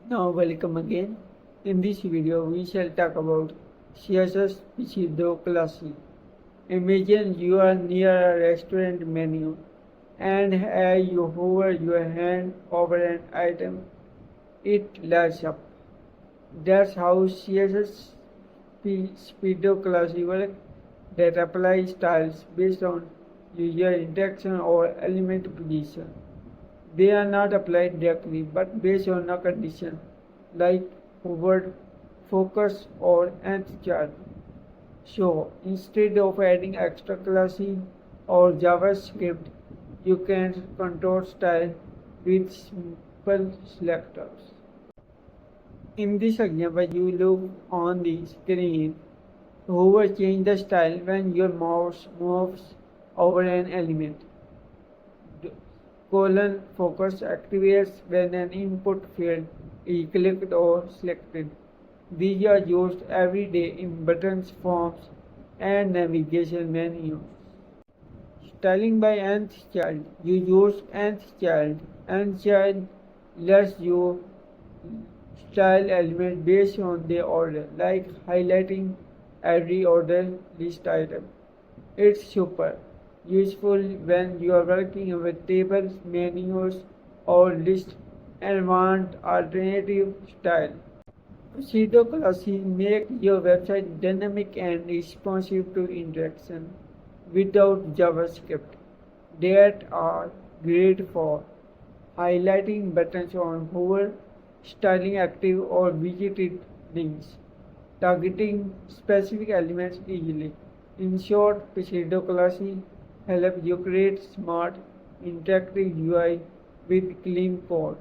Now welcome again. In this video we shall talk about CSS Pseudo Classes. Imagine you are near a restaurant menu and as you hover your hand over an item, it lights up. That's how CSS Pseudo Classes work, that apply styles based on user interaction or element position. They are not applied directly but based on a condition like hover, focus or nth-child. So instead of adding extra classing or JavaScript, you can control style with simple selectors. In this example, you look on the screen. Hover change the style when your mouse moves over an element. Focus activates when an input field is clicked or selected. These are used every day in buttons, forms, and navigation menus. Styling by nth child. You use nth child. Nth child lets you style element based on their order, like highlighting every order list item. It's super useful when you are working with tables, menus, or lists and want alternative style. Pseudo classes make your website dynamic and responsive to interaction without JavaScript. They are great for highlighting buttons on hover, styling active or visited links, targeting specific elements easily. In short, pseudo classes help you create smart, interactive UI with clean code.